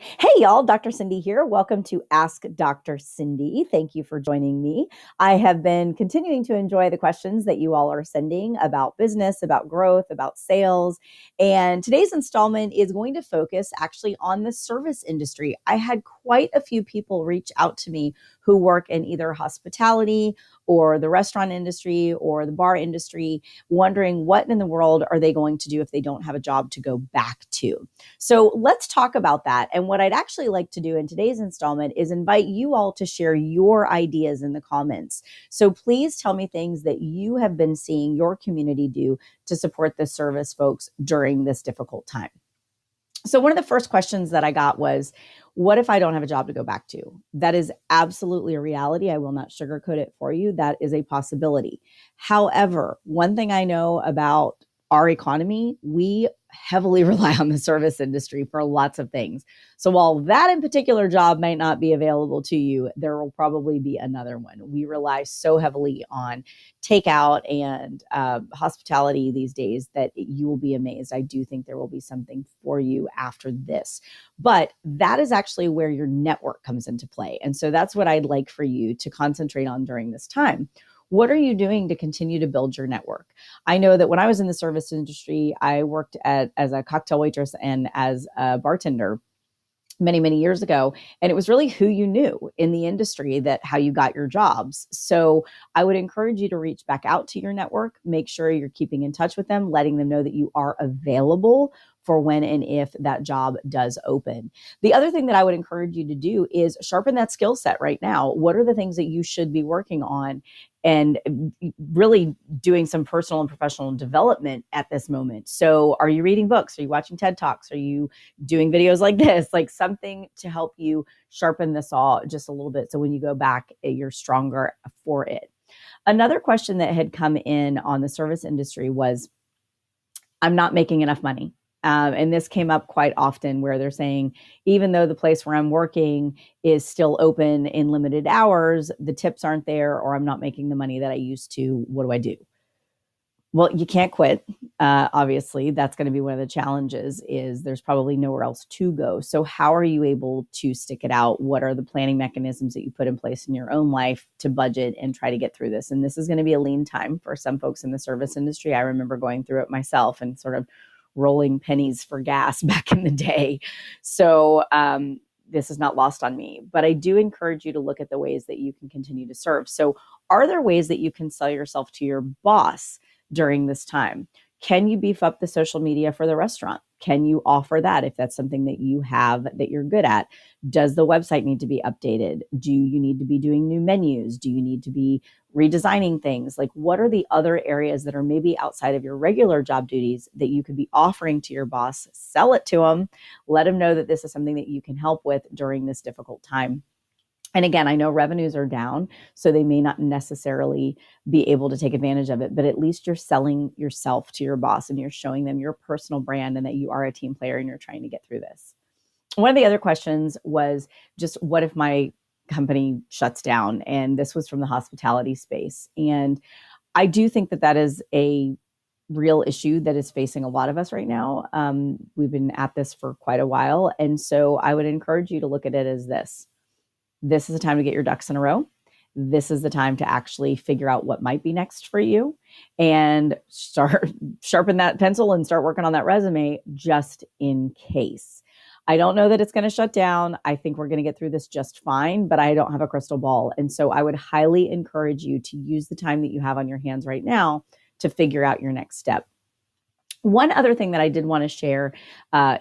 Hey, y'all, Dr. Cindy here. Welcome to Ask Dr. Cindy. Thank you for joining me. I have been continuing to enjoy the questions that you all are sending about business, about growth, about sales. And today's installment is going to focus actually on the service industry. I had quite a few people reach out to me who work in either hospitality or the restaurant industry or the bar industry, wondering what in the world are they going to do if they don't have a job to go back to. So let's talk about that. And what I'd actually like to do in today's installment is invite you all to share your ideas in the comments. So please tell me things that you have been seeing your community do to support the service folks during this difficult time. So one of the first questions that I got was, what if I don't have a job to go back to? That is absolutely a reality. I will not sugarcoat it for you. That is a possibility. However, one thing I know about our economy, we heavily rely on the service industry for lots of things. So while that in particular job might not be available to you, there will probably be another one. We rely so heavily on takeout and hospitality these days that you will be amazed. I do think there will be something for you after this. But that is actually where your network comes into play. And so that's what I'd like for you to concentrate on during this time. What are you doing to continue to build your network? I know that when I was in the service industry, I worked as a cocktail waitress and as a bartender many years ago, and it was really who you knew in the industry that how you got your jobs. So I would encourage you to reach back out to your network, make sure you're keeping in touch with them, letting them know that you are available for when and if that job does open. The other thing that I would encourage you to do is sharpen that skill set right now. What are the things that you should be working on and really doing some personal and professional development at this moment? So are you reading books? Are you watching TED Talks? Are you doing videos like this, like something to help you sharpen the saw just a little bit, so when you go back, you're stronger for it? Another question that had come in on the service industry was, I'm not making enough money. And this came up quite often where they're saying, even though the place where I'm working is still open in limited hours, the tips aren't there, or I'm not making the money that I used to. What do I do? Well, you can't quit. Obviously, that's going to be one of the challenges, is there's probably nowhere else to go. So how are you able to stick it out? What are the planning mechanisms that you put in place in your own life to budget and try to get through this? And this is going to be a lean time for some folks in the service industry. I remember going through it myself and sort of rolling pennies for gas back in the day. So this is not lost on me, but I do encourage you to look at the ways that you can continue to serve. So are there ways that you can sell yourself to your boss during this time? Can you beef up the social media for the restaurant? Can you offer that if that's something that you have that you're good at? Does the website need to be updated? Do you need to be doing new menus? Do you need to be redesigning things? Like, what are the other areas that are maybe outside of your regular job duties that you could be offering to your boss? Sell it to them. Let them know that this is something that you can help with during this difficult time. And again, I know revenues are down, so they may not necessarily be able to take advantage of it, but at least you're selling yourself to your boss and you're showing them your personal brand and that you are a team player and you're trying to get through this. One of the other questions was just, what if my company shuts down? And this was from the hospitality space. And I do think that that is a real issue that is facing a lot of us right now. We've been at this for quite a while. And so I would encourage you to look at it as this. This is the time to get your ducks in a row. This is the time to actually figure out what might be next for you and start sharpen that pencil and start working on that resume just in case. I don't know that it's going to shut down. I think we're going to get through this just fine, but I don't have a crystal ball. And so I would highly encourage you to use the time that you have on your hands right now to figure out your next step. One other thing that I did want to share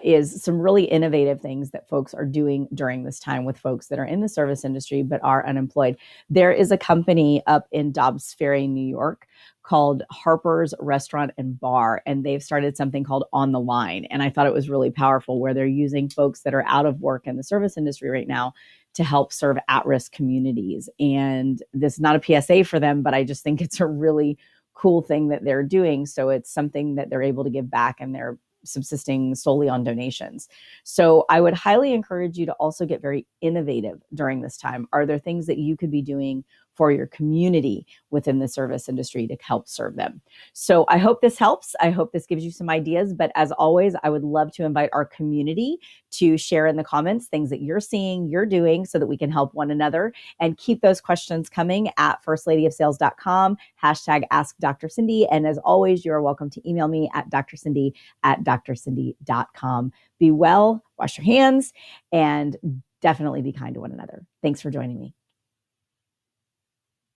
is some really innovative things that folks are doing during this time with folks that are in the service industry but are unemployed. There is a company up in Dobbs Ferry, New York, called Harper's Restaurant and Bar, and they've started something called On the Line. And I thought it was really powerful, where they're using folks that are out of work in the service industry right now to help serve at-risk communities. And this is not a PSA for them, but I just think it's a really cool thing that they're doing. So it's something that they're able to give back, and they're subsisting solely on donations. So I would highly encourage you to also get very innovative during this time. Are there things that you could be doing for your community within the service industry to help serve them. So I hope this helps. I hope this gives you some ideas. But as always, I would love to invite our community to share in the comments things that you're seeing, you're doing, so that we can help one another. And keep those questions coming at firstladyofsales.com, hashtag Ask Dr. Cindy. And as always, you're welcome to email me at drcindy@drcindy.com. Be well, wash your hands, and definitely be kind to one another. Thanks for joining me.